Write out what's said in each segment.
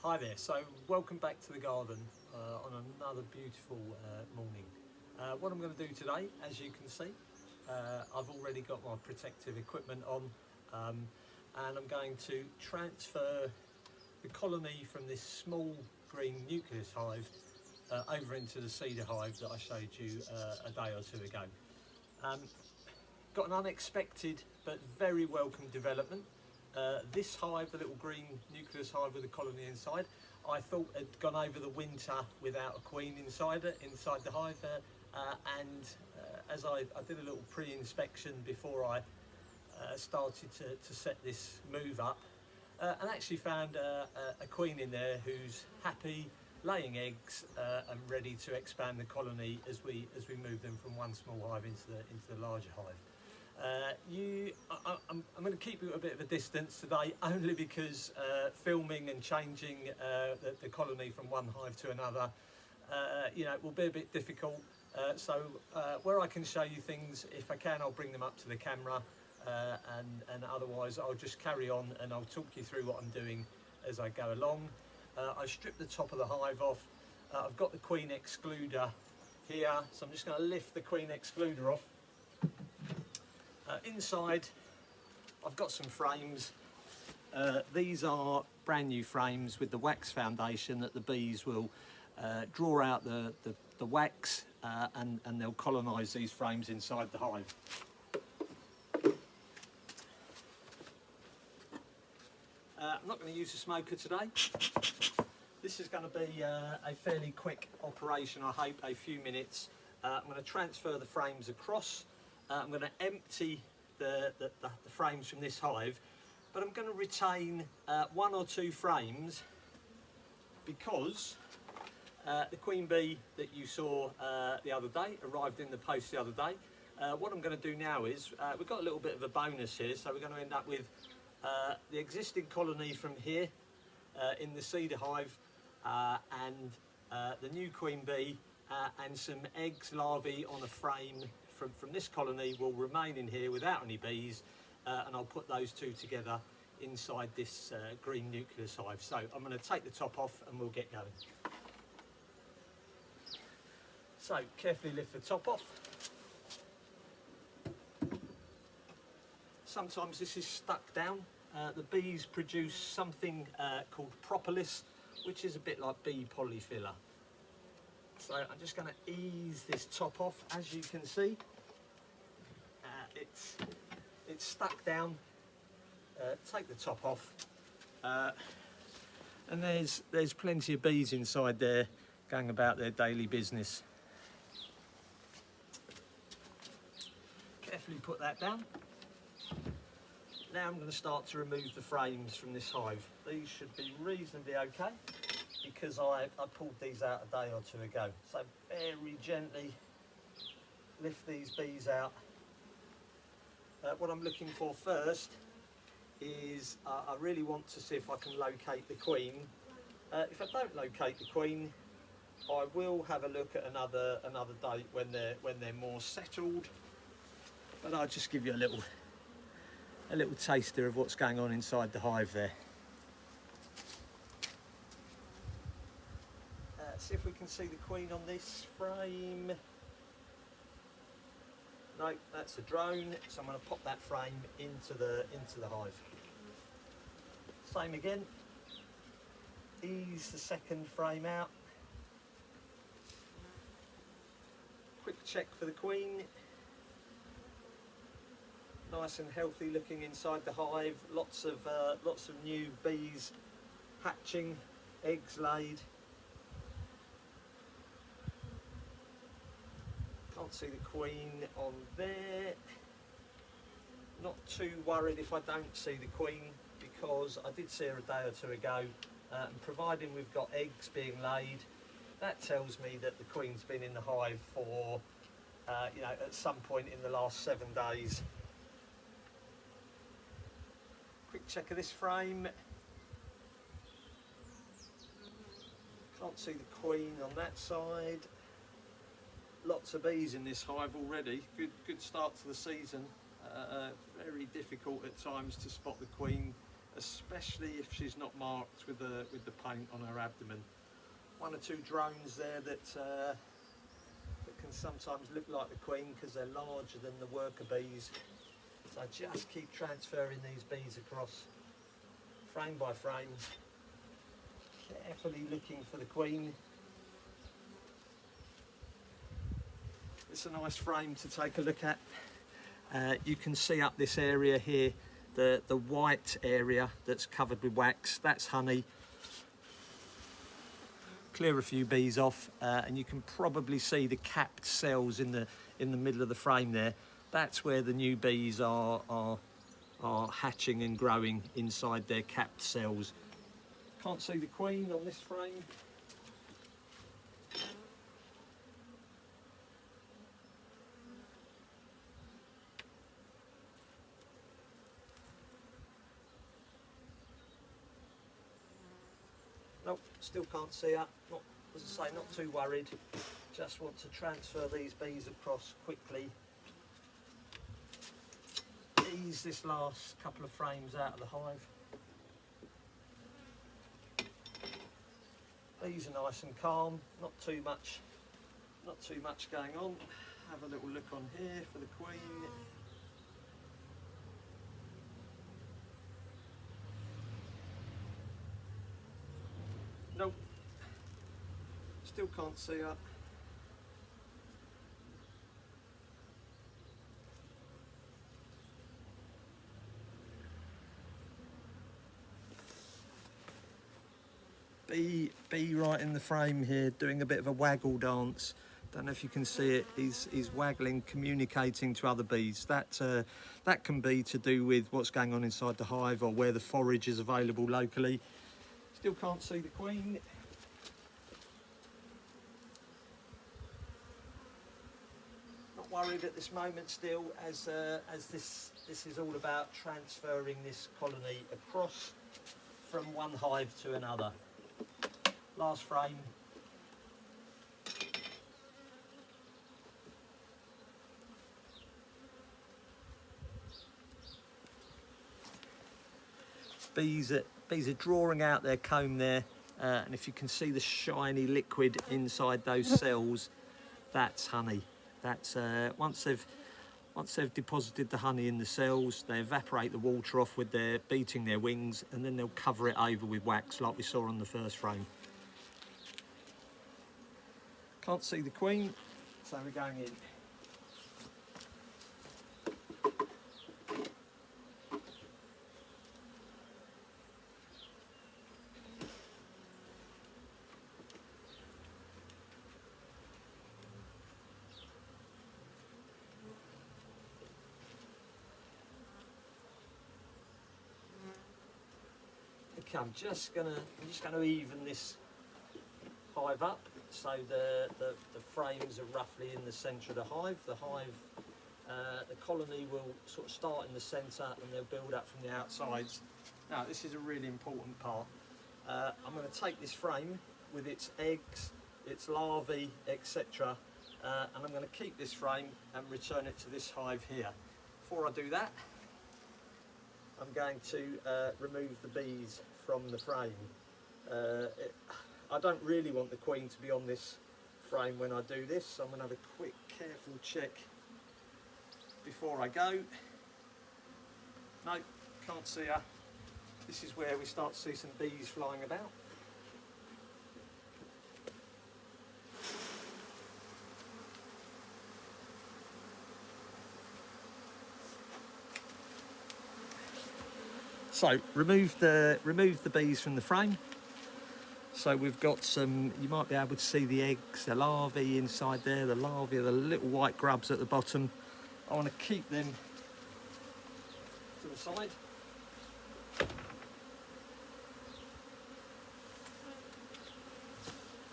Hi there, so welcome back to the garden on another beautiful morning. What I'm going to do today, as you can see, I've already got my protective equipment on and I'm going to transfer the colony from this small green nucleus hive over into the cedar hive that I showed you a day or two ago. Got an unexpected but very welcome development. This hive, the little green nucleus hive with a colony inside, I thought had gone over the winter without a queen inside the hive, as I did a little pre-inspection before I started to set this move up, and actually found a queen in there who's happy, laying eggs and ready to expand the colony as we move them from one small hive into the larger hive. I'm going to keep you at a bit of a distance today, only because filming and changing the colony from one hive to another, it will be a bit difficult. So where I can show you things, if I can, I'll bring them up to the camera, and otherwise I'll just carry on and I'll talk you through what I'm doing as I go along. I've stripped the top of the hive off. I've got the queen excluder here, so I'm just going to lift the queen excluder off. Inside I've got some frames. These are brand new frames with the wax foundation that the bees will draw out the wax and they'll colonise these frames inside the hive. I'm not going to use a smoker today. This is going to be a fairly quick operation, I hope, a few minutes. I'm going to transfer the frames across. I'm going to empty the frames from this hive, but I'm going to retain one or two frames because the queen bee that you saw the other day arrived in the post the other day. What I'm going to do now is, we've got a little bit of a bonus here, so we're going to end up with the existing colony from here in the cedar hive, and the new queen bee, and some eggs, larvae on a frame from this colony will remain in here without any bees, and I'll put those two together inside this green nucleus hive. So I'm going to take the top off and we'll get going. So carefully lift the top off. Sometimes this is stuck down. The bees produce something called propolis, which is a bit like bee polyfiller. So I'm just going to ease this top off. As you can see, it's stuck down. Take the top off, and there's plenty of bees inside there going about their daily business. Carefully put that down. Now I'm going to start to remove the frames from this hive. These should be reasonably okay, because I pulled these out a day or two ago. So very gently lift these bees out. What I'm looking for first is I really want to see if I can locate the queen. If I don't locate the queen, I will have a look at another date when they're more settled. But I'll just give you a little taster of what's going on inside the hive there. See if we can see the queen on this frame. No, that's a drone, so I'm going to pop that frame into the hive. Same again. Ease the second frame out. Quick check for the queen. Nice and healthy looking inside the hive. Lots of new bees hatching, eggs laid. Can't see the queen on there. Not too worried if I don't see the queen, because I did see her a day or two ago, and providing we've got eggs being laid, that tells me that the queen's been in the hive for at some point in the last 7 days. Quick check of this frame. Can't see the queen on that side. Lots of bees in this hive already. Good start to the season. Very difficult at times to spot the queen especially if she's not marked with the paint on her abdomen. One or two drones there that can sometimes look like the queen because they're larger than the worker bees. So just keep transferring these bees across, frame by frame, carefully looking for the queen. It's a nice frame to take a look at. You can see up this area here, the white area that's covered with wax, that's honey. Clear a few bees off, and you can probably see the capped cells in the middle of the frame there. That's where the new bees are hatching and growing inside their capped cells. Can't see the queen on this frame. Nope, still can't see her. Not, as I say, not too worried. Just want to transfer these bees across quickly. Ease this last couple of frames out of the hive. Bees are nice and calm, not too much going on. Have a little look on here for the queen. Nope, still can't see her. Bee right in the frame here, doing a bit of a waggle dance. Don't know if you can see it. He's waggling, communicating to other bees. That can be to do with what's going on inside the hive or where the forage is available locally. Still can't see the queen. Not worried at this moment still, as this is all about transferring this colony across from one hive to another. Last frame. Bees are drawing out their comb there, and if you can see the shiny liquid inside those cells, that's honey. That's once they've deposited the honey in the cells, they evaporate the water off with their beating their wings, and then they'll cover it over with wax like we saw on the first frame. Can't see the queen, so we're going in. Okay, I'm just gonna even this hive up so the frames are roughly in the centre of the hive. The colony will sort of start in the centre and they'll build up from the outsides. Now this is a really important part. I'm going to take this frame with its eggs, its larvae, etc. And I'm going to keep this frame and return it to this hive here. Before I do that, I'm going to remove the bees from the frame. I don't really want the queen to be on this frame when I do this, so I'm going to have a quick, careful check before I go. No, can't see her. This is where we start to see some bees flying about. So remove the bees from the frame. So we've got some, you might be able to see the eggs, the larvae inside there. The larvae are the little white grubs at the bottom. I want to keep them to the side.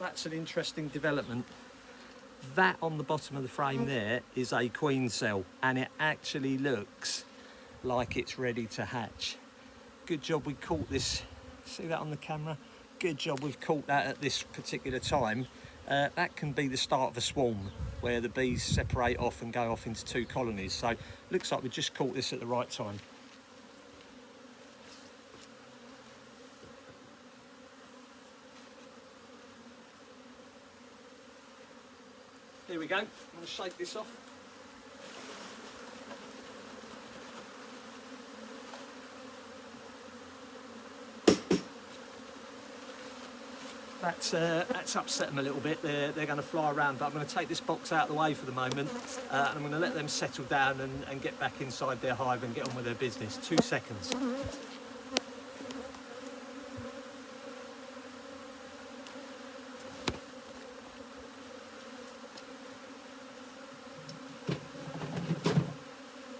That's an interesting development. That on the bottom of the frame there is a queen cell, and it actually looks like it's ready to hatch. Good job we caught this. See that on the camera? Good job we've caught that at this particular time. That can be the start of a swarm where the bees separate off and go off into two colonies. So looks like we just caught this at the right time. here we go. I'm going to shake this off. That's upset them a little bit. They're going to fly around, but I'm going to take this box out of the way for the moment, and I'm going to let them settle down and get back inside their hive and get on with their business. 2 seconds.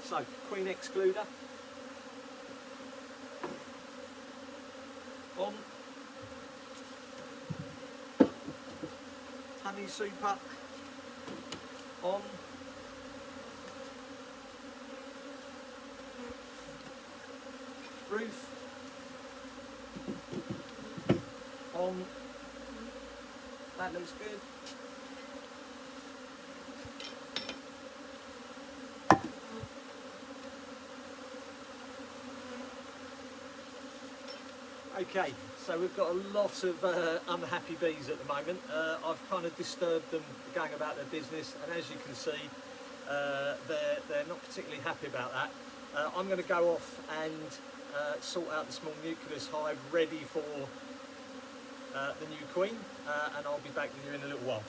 So, queen excluder on. Honey super on. Roof on. That looks good. Okay, so we've got a lot of unhappy bees at the moment. I've kind of disturbed them going about their business, and as you can see, they're not particularly happy about that. I'm going to go off and sort out the small nucleus hive ready for the new queen, and I'll be back with you in a little while.